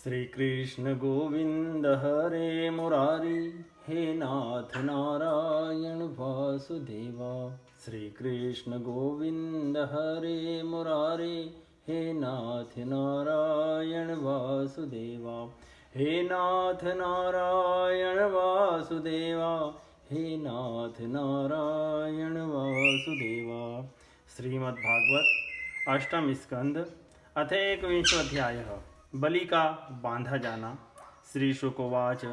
श्री कृष्ण गोविंद हरे मुरारी, हे नाथ नारायण वासुदेवा। श्री कृष्ण गोविंद हरे मुरारी, हे नाथ नारायण वासुदेवा। हे नाथ नारायण वासुदेवा, हे नाथ नारायण वासुदेवा। श्रीमद्भागवत अष्टम स्कंद अथ एकविंशोऽध्यायः। बलि का बांधा जाना। श्री शुकोवाच।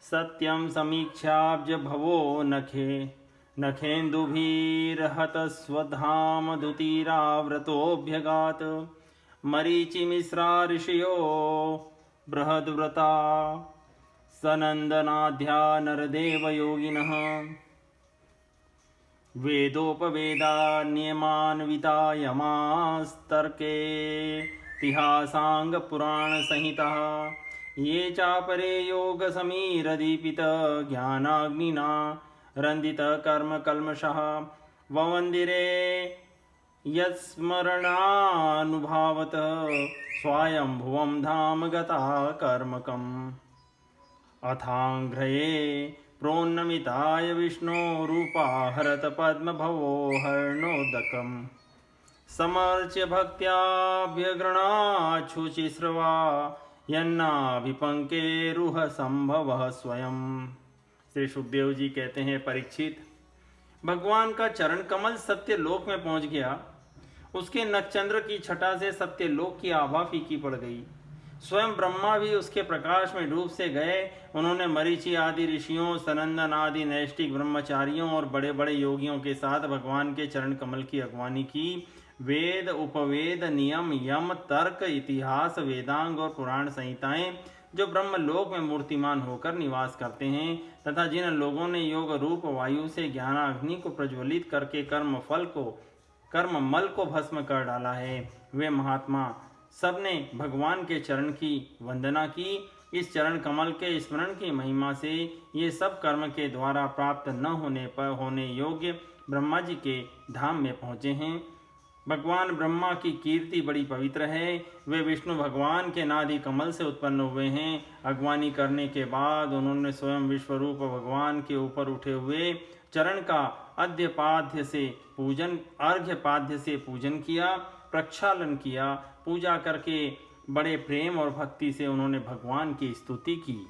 सत्यं समीक्षाब्ज भवो नखेन्दुभिर्हत स्वधाम दुतीराव्रतोऽभ्यगात्। मरीचिमिश्रा ऋषयो बृहद्व्रता, सनन्दनाद्या नरदेव योगिनः। वेदोपवेदान्यमान् वितायमास्तर्के, इतिहासांग पुराण संहिता। ये चापरे योग समीरदीपित ज्ञानाग्निना रंदित कर्म कल्मषः। ववंदिरे यत्स्मरणानुभावत, स्वायंभुवं धाम गता कर्मकम्। अथांघ्रये प्रोन्नमिताय विष्णोरूपा, हरत पद्मभवो हर्णोदकम्। समर्च्य भक्त्याभ्यगृणाच्छुचिस्रवा, यन्नाभिपंकेरुह संभवः स्वयं। श्री सुखदेव जी कहते हैं, परीक्षित, भगवान का चरण कमल सत्य लोक में पहुंच गया। उसके नक्षचंद्र की छटा से सत्य लोक की आभा फीकी पड़ गई। स्वयं ब्रह्मा भी उसके प्रकाश में डूब से गए। उन्होंने मरीचि आदि ऋषियों, सनंदन आदि नैष्टिक ब्रह्मचारियों और बड़े बड़े योगियों के साथ भगवान के चरण कमल की अगवानी की। वेद, उपवेद, नियम, यम, तर्क, इतिहास, वेदांग और पुराण संहिताएं जो ब्रह्मलोक में मूर्तिमान होकर निवास करते हैं, तथा जिन लोगों ने योग रूप वायु से ज्ञानाग्नि को प्रज्वलित करके कर्म मल को भस्म कर डाला है, वे महात्मा सबने भगवान के चरण की वंदना की। इस चरण कमल के स्मरण की महिमा से ये सब कर्म के द्वारा प्राप्त न होने पर होने योग्य ब्रह्मा जी के धाम में पहुँचे हैं। भगवान ब्रह्मा की कीर्ति बड़ी पवित्र है। वे विष्णु भगवान के नादि कमल से उत्पन्न हुए हैं। अगवानी करने के बाद उन्होंने स्वयं विश्वरूप भगवान के ऊपर उठे हुए चरण का अर्घ्यपाद्य से पूजन किया, प्रक्षालन किया। पूजा करके बड़े प्रेम और भक्ति से उन्होंने भगवान की स्तुति की।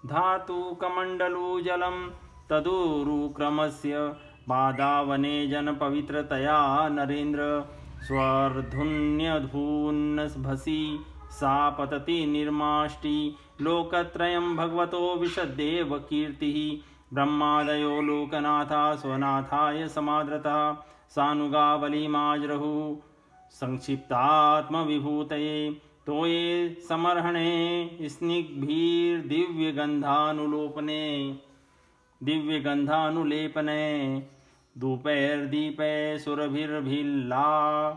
धातु कमंडलू जलम तदुरुक्रमस्य, बादावने जन पवित्रतया नरेन्द्र। स्वर्धुन्यधून्नभसि सा पतति निर्माष्टि, लोकत्रयं भगवतो विशद्देव कीर्तिः। ब्रह्मादयो लोकनाथा स्वनाथाय समादृता, सानुगा बलिमाजरहु संक्षिप्तात्मविभूतये। तो ये समर्हणे दिव्यगंधानुलेपने, धूपैर्दीपै सुरभिर्भिल्ला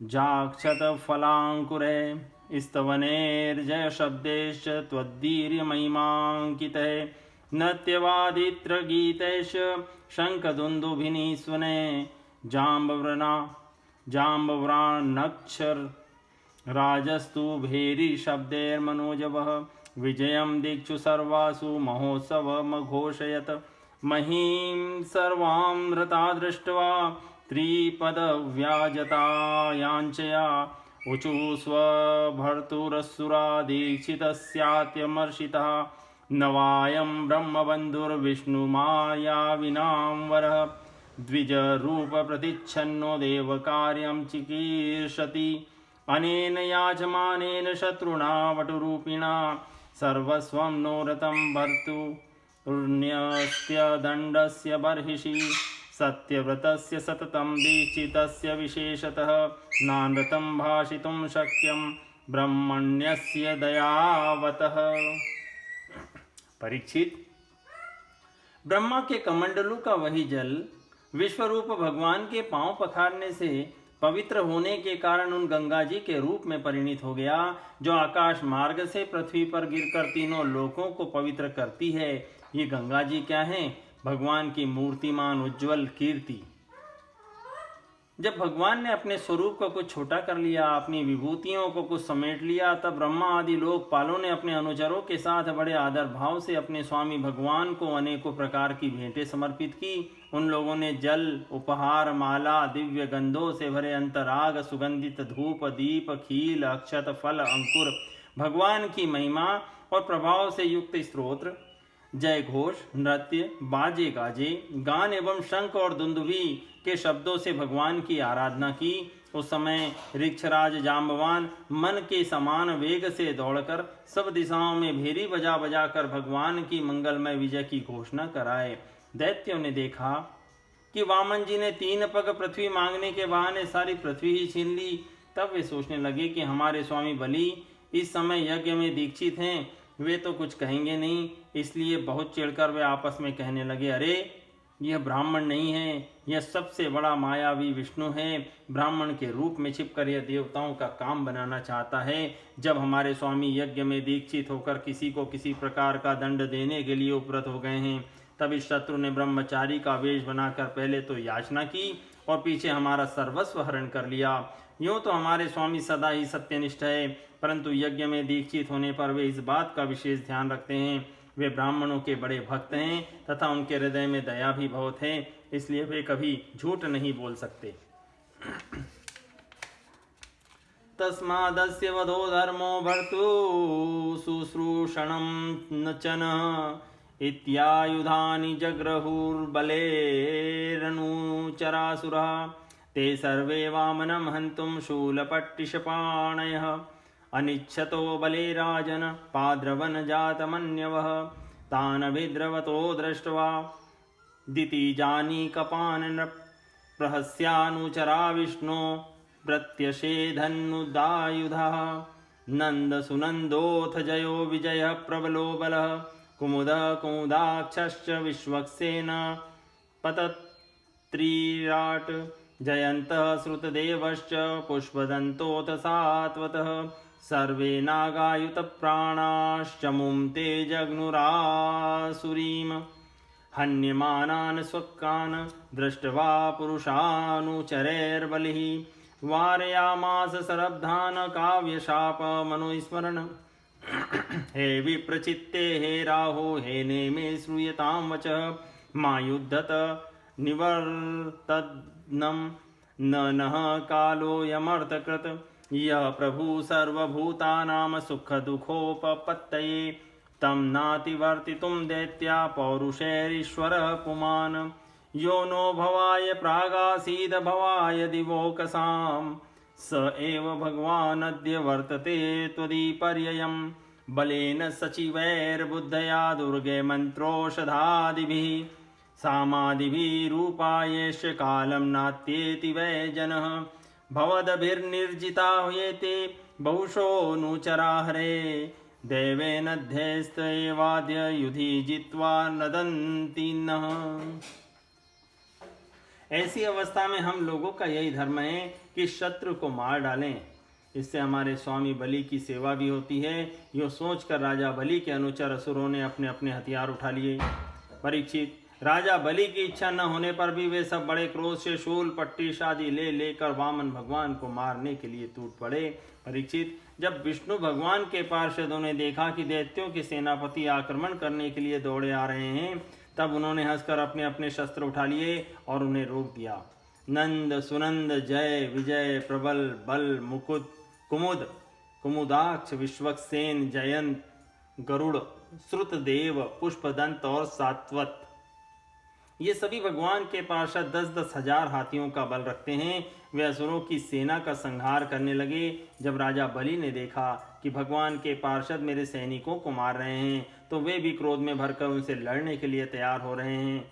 जाक्षत फलांकुरे। स्तवनेर्जय शब्देश्च त्वद्दीर्घमहिमाङ्कितै, नृत्यवादित्र गीतैश्च शङ्खदुन्दुभिनिस्वने। जाम्बव्रान्नक्षर राजस्तु भेरी शब्दैर्मनोजवः, विजयं दिक्षु सर्वासु महोत्सवमघोषयत्। महीं सर्वां रता दृष्ट्वा त्रिपदव्याजतायाञ्चया, ऊचु स्वभर्तुरसुरा दीक्षितस्यात्यमर्षितः। नवायं ब्रह्मबन्धुर्विष्णुमायाविनां वरः, द्विजरूपप्रतिच्छन्नो देवकार्यं चिकीर्षति। अनेन याचमानेन शत्रुणा वटुरूपिणा, सर्वस्वं नो रतं भर्तुर्न्यस्य दण्डस्य बर्हिषि। सत्यव्रतस्य सततं दीक्षितस्य विशेषतः, नानृतं भाषितुं शक्यं ब्रह्मण्यस्य दयावतः। परीक्षित, ब्रह्मा के कमंडलू का वही जल विश्वरूप भगवान के पांव पखारने से पवित्र होने के कारण उन गंगा जी के रूप में परिणित हो गया, जो आकाश मार्ग से पृथ्वी पर गिरकर तीनों लोकों को पवित्र करती है। ये गंगा जी क्या है? भगवान की मूर्तिमान उज्ज्वल कीर्ति। जब भगवान ने अपने स्वरूप को कुछ छोटा कर लिया, अपनी विभूतियों को कुछ समेट लिया, तब ब्रह्मा आदि लोकपालों ने अपने अनुचरों के साथ बड़े आदर भाव से अपने स्वामी भगवान को अनेकों प्रकार की भेंटें समर्पित की। उन लोगों ने जल, उपहार, माला, दिव्य गंधों से भरे अंतराग, सुगंधित धूप, दीप, खील, अक्षत, फल, अंकुर, भगवान की महिमा और प्रभाव से युक्त स्तोत्र, जय घोष, नृत्य, बाजे गाजे, गान एवं शंख और दुंदुभी के शब्दों से भगवान की आराधना की। उस समय ऋक्षराज जाम्बवान मन के समान वेग से दौड़कर सब दिशाओं में भेरी बजा बजा कर भगवान की मंगलमय विजय की घोषणा कराए। दैत्यों ने देखा कि वामन जी ने 3 पग पृथ्वी मांगने के बहाने सारी पृथ्वी ही छीन ली। तब वे सोचने लगे कि हमारे स्वामी बलि इस समय यज्ञ में दीक्षित हैं, वे तो कुछ कहेंगे नहीं। इसलिए बहुत चिढ़कर वे आपस में कहने लगे, अरे यह ब्राह्मण नहीं है, यह सबसे बड़ा मायावी विष्णु है। ब्राह्मण के रूप में छिपकर यह देवताओं का काम बनाना चाहता है। जब हमारे स्वामी यज्ञ में दीक्षित होकर किसी को किसी प्रकार का दंड देने के लिए उपरत हो गए हैं, तब इस शत्रु ने ब्रह्मचारी का वेश बनाकर पहले तो याचना की और पीछे हमारा सर्वस्व हरण कर लिया। यूं तो हमारे स्वामी सदा ही सत्यनिष्ठ है, परंतु यज्ञ में दीक्षित होने पर वे इस बात का विशेष ध्यान रखते हैं। वे ब्राह्मणों के बड़े भक्त हैं तथा उनके हृदय में दया भी बहुत है, इसलिए वे कभी झूठ नहीं बोल सकते। तस्मादस्य वधो धर्मो भर्तु शुश्रूषणं न च न इत्यायुधानि जग्रहुर्बलेरनुचरासुरः ते सर्वे वामनं हन्तुं शूलपट्टिशपाणयः अनिच्छतो बले राजन पाद्रवन जातमन्यवः तान् विद्रवतो दृष्ट्वा दितिजानीकपान् प्रहस्यानुचरा विष्णो प्रत्यषेधन्नुदायुधः नन्दसुनन्दोऽथ जयो विजयः प्रबलो बलः कुमुदः कुमुदाक्षश्च विश्वक्सेन पतत्रिराट् जयन्तः श्रुतदेवश्च पुष्पदन्तोऽथ सात्वतः सर्वे नागायुतप्राणाश्चमुं ते जग्नुरासुरीं हन्यमानान् स्वकान् दृष्ट्वा पुरुषानुचरैर्बलिः वारयामास सरब्धान् काव्यशापमनुस्मरन् हे विप्रचित्ते हे राहो हे नेमे श्रूयतां वचः मा युद्धत निवर्तनं नः कालोऽयमर्थकृत् यः प्रभु सर्वभूतानां सुखदुःखोपपत्तये तं नातिवर्तितुं दैत्या पौरुषैरीश्वरः पुमान् यो नो भवाय प्रागासीद भवाय दिवोकसां स एव भगवानद्य वर्तते त्वदीपर्ययम् बलेन सचिवैर्बुद्धया दुर्गे मन्त्रोषधादिभिः सामादिभिः रूपायेष कालं नात्येति वै जनः भवदभिर्निर्जिता ह्येते बहुशोऽनुचरा हरे दैवेनध्यस्तैवाद्य युधि जित्वा नदन्ति नः। ऐसी अवस्था में हम लोगों का यही धर्म है कि शत्रु को मार डालें, इससे हमारे स्वामी बलि की सेवा भी होती है। यो सोचकर राजा बलि के अनुचर असुरों ने अपने अपने हथियार उठा लिए। परीक्षित, राजा बलि की इच्छा न होने पर भी वे सब बड़े क्रोध से शूल पट्टिश आदि लेकर वामन भगवान को मारने के लिए टूट पड़े। परीक्षित, जब विष्णु भगवान के पार्षदों ने देखा कि दैत्यों के सेनापति आक्रमण करने के लिए दौड़े आ रहे हैं, तब उन्होंने हंसकर अपने अपने शस्त्र उठा लिए और उन्हें रोक दिया। नंद, सुनंद, जय, विजय, प्रबल, बल, मुकुद, कुमुद, कुमुदाक्ष, विश्वक्सेन, जयंत, गरुड़, श्रुतदेव, पुष्पदंत और सात्वत, ये सभी भगवान के पार्षद 10-10 हजार हाथियों का बल रखते हैं। वे असुरों की सेना का संहार करने लगे। जब राजा बलि ने देखा कि भगवान के पार्षद मेरे सैनिकों को मार रहे हैं, तो वे भी क्रोध में भरकर उनसे लड़ने के लिए तैयार हो रहे हैं,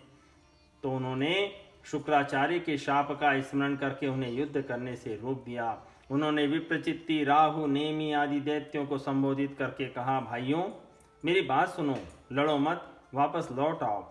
तो उन्होंने शुक्राचार्य के शाप का स्मरण करके उन्हें युद्ध करने से रोक दिया। उन्होंने विप्रचित्ति, राहु, नेमी आदि दैत्यों को संबोधित करके कहा, भाइयों मेरी बात सुनो, लड़ो मत, वापस लौट आओ।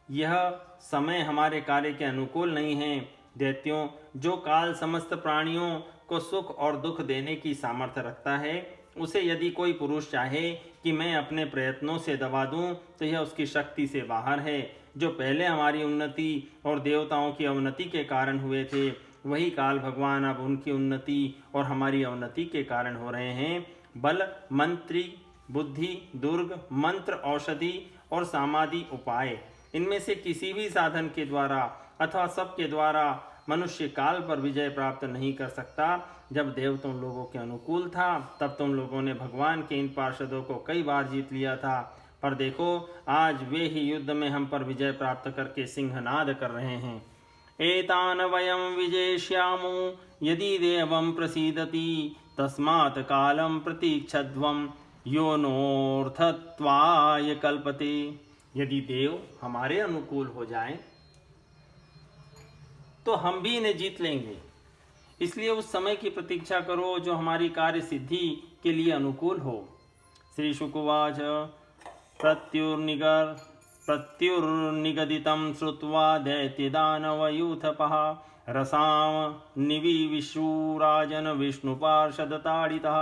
यह समय हमारे कार्य के अनुकूल नहीं है। दैत्यों, जो काल समस्त प्राणियों को सुख और दुख देने की सामर्थ्य रखता है, उसे यदि कोई पुरुष चाहे कि मैं अपने प्रयत्नों से दबा दूं, तो यह उसकी शक्ति से बाहर है। जो पहले हमारी उन्नति और देवताओं की अवनति के कारण हुए थे, वही काल भगवान अब उनकी उन्नति और हमारी अवनति के कारण हो रहे हैं। बल, मंत्री, बुद्धि, दुर्ग, मंत्र, औषधि और समाधि उपाय, इनमें से किसी भी साधन के द्वारा अथवा सबके द्वारा मनुष्य काल पर विजय प्राप्त नहीं कर सकता। जब देव तुम लोगों के अनुकूल था तब तुम लोगों ने भगवान के इन पार्षदों को कई बार जीत लिया था, पर देखो आज वे ही युद्ध में हम पर विजय प्राप्त करके सिंहनाद कर रहे हैं। एतान वयं विजेष्यामो यदि देवं प्रसीदति तस्मात् कालं प्रतीक्षध्वं यो नोऽर्थत्वाय कल्पते। यदि देव हमारे अनुकूल हो जाएं तो हम भी इन्हें जीत लेंगे, इसलिए उस समय की प्रतीक्षा करो जो हमारी कार्य सिद्धि के लिए अनुकूल हो। श्री शुकवाच प्रत्युर्निगदितं श्रुत्वा दैत्यदानवयूथपः रसां निविविशुराजन विष्णुपार्षदताडितः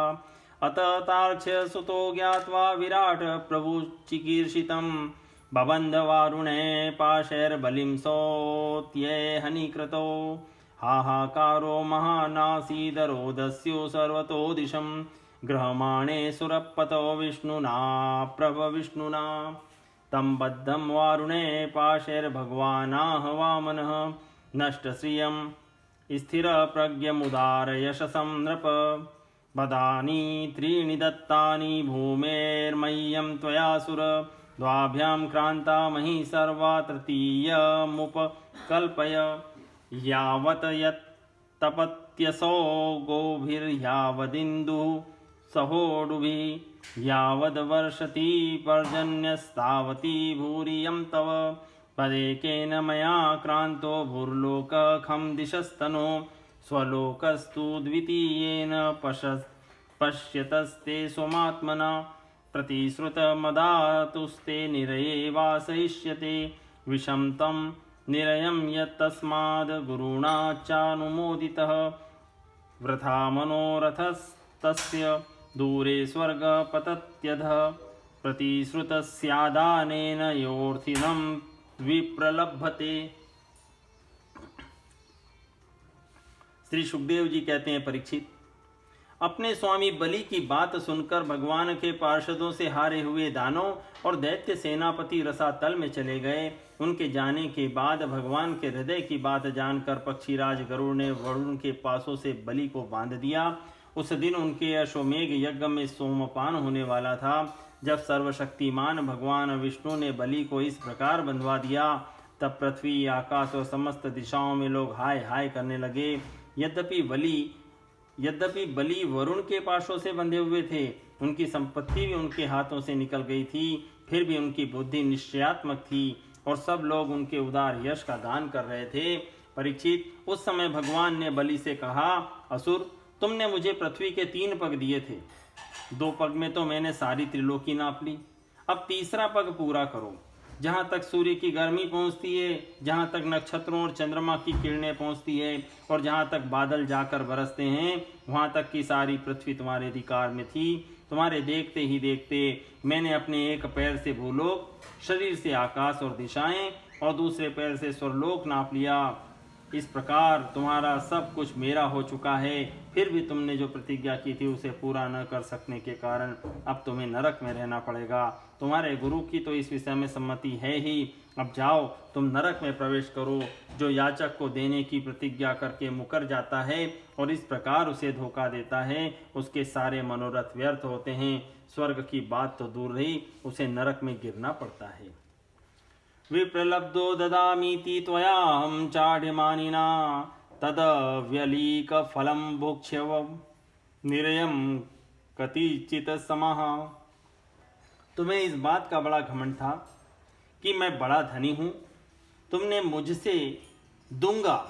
अत तार्क्ष्यसुतो ज्ञात्वा विराट प्रभु चिकीर्षितं बबन्धवारुणे पाशैर्बलिं सोऽत्ये हनिकृतो हाहाकारो महानासीदरोदस्यो सर्वतो दिशं गृहमाणे सुरपतो विष्णुना प्रभविष्णुना तं बद्धं वारुणे पाशैर्भगवानाह वामनः नष्टश्रियं स्थिरप्रज्ञमुदारयशसं नृप बदानि त्रीणि दत्तानि भूमेर्मह्यं त्वयासुर द्वाभ्यां क्रान्ता मही सर्वा तृतीयमुपकल्पय यावत् यत्तपत्यसो गोभिर्यावदिन्दुः सहोडुभिः यावद्वर्षति पर्जन्यस्तावती भूरियं तव पदेकेन मया क्रान्तो भूर्लोकखं दिशस्तनो स्वलोकस्तु द्वितीयेन पश्यतस्ते स्वमात्मना प्रतिश्रुतमदातुस्ते निरये वासयिष्यते विषं तं निरयं यत्तस्माद् गुरुणा चानुमोदितः वृथा मनोरथस्तस्य दूरे स्वर्गपतत्यधः प्रतिश्रुतस्यादानेन योऽर्थिनं विप्रलभते। श्री सुखदेव जी कहते हैं, परीक्षित, अपने स्वामी बलि की बात सुनकर भगवान के पार्षदों से हारे हुए दानव और दैत्य सेनापति रसातल में चले गए। उनके जाने के बाद भगवान के हृदय की बात जानकर पक्षीराज गरुड़ ने वरुण के पासों से बलि को बांध दिया। उस दिन उनके अश्वमेघ यज्ञ में सोमपान होने वाला था। जब सर्वशक्तिमान भगवान विष्णु ने बलि को इस प्रकार बंधवा दिया तब पृथ्वी, आकाश और समस्त दिशाओं में लोग हाय हाय करने लगे। यद्यपि बलि वरुण के पाशों से बंधे हुए थे, उनकी संपत्ति भी उनके हाथों से निकल गई थी, फिर भी उनकी बुद्धि निश्चयात्मक थी और सब लोग उनके उदार यश का गान कर रहे थे। परीक्षित, उस समय भगवान ने बलि से कहा, असुर, तुमने मुझे पृथ्वी के 3 पग दिए थे, 2 पग में तो मैंने सारी त्रिलोकी नाप ली, अब तीसरा पग पूरा करो। जहाँ तक सूर्य की गर्मी पहुँचती है, जहाँ तक नक्षत्रों और चंद्रमा की किरणें पहुँचती है और जहाँ तक बादल जाकर बरसते हैं, वहाँ तक की सारी पृथ्वी तुम्हारे अधिकार में थी। तुम्हारे देखते ही देखते मैंने अपने एक पैर से भूलोक, शरीर से आकाश और दिशाएं और दूसरे पैर से स्वर्लोक नाप लिया। इस प्रकार तुम्हारा सब कुछ मेरा हो चुका है, फिर भी तुमने जो प्रतिज्ञा की थी उसे पूरा न कर सकने के कारण अब तुम्हें नरक में रहना पड़ेगा। तुम्हारे गुरु की तो इस विषय में सम्मति है ही, अब जाओ तुम नरक में प्रवेश करो। जो याचक को देने की प्रतिज्ञा करके मुकर जाता है और इस प्रकार उसे धोखा देता है, उसके सारे मनोरथ व्यर्थ होते हैं। स्वर्ग की बात तो दूर रही, उसे नरक में गिरना पड़ता है। विप्रलब्धो ददामीति त्वयाहं चाढ्यमानिना तदव्यलीकफलं भोक्ष्यवं निरयं कतिचित् समः। तुम्हें इस बात का बड़ा घमंड था कि मैं बड़ा धनी हूँ, तुमने मुझसे दूंगा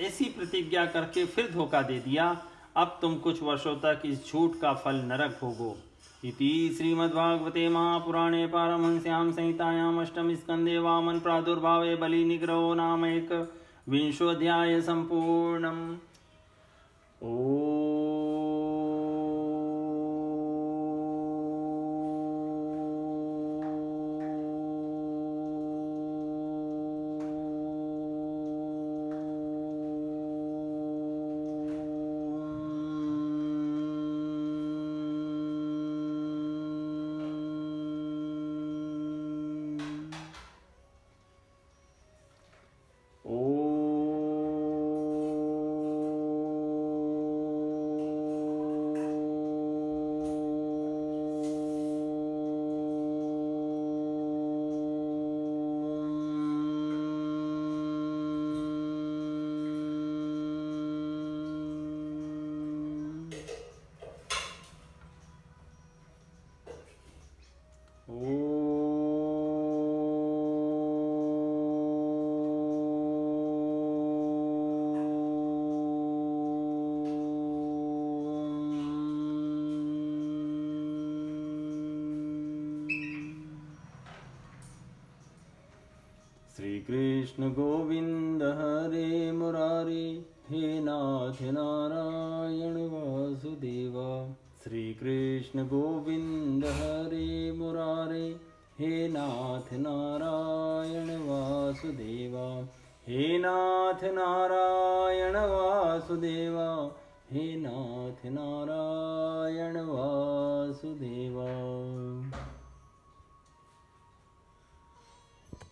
ऐसी प्रतिज्ञा करके फिर धोखा दे दिया। अब तुम कुछ वर्षों तक इस झूठ का फल नरक भोगो। इति श्रीमद्भागवते महापुराणे पारमहंस्यां संहितायाम् अष्टम स्कंदे वामन प्रादुर्भावे बलि निग्रहो नाम 21वाध्याय संपूर्णम्। कृष्ण गोविंद हरे मुरारे, हे नाथ नारायण वासुदेवा। श्री कृष्ण गोविंद हरे मुरारे, हे नाथ नारायण वासुदेवा। हे नाथ नारायण वासुदेवा, हे नाथ नारायण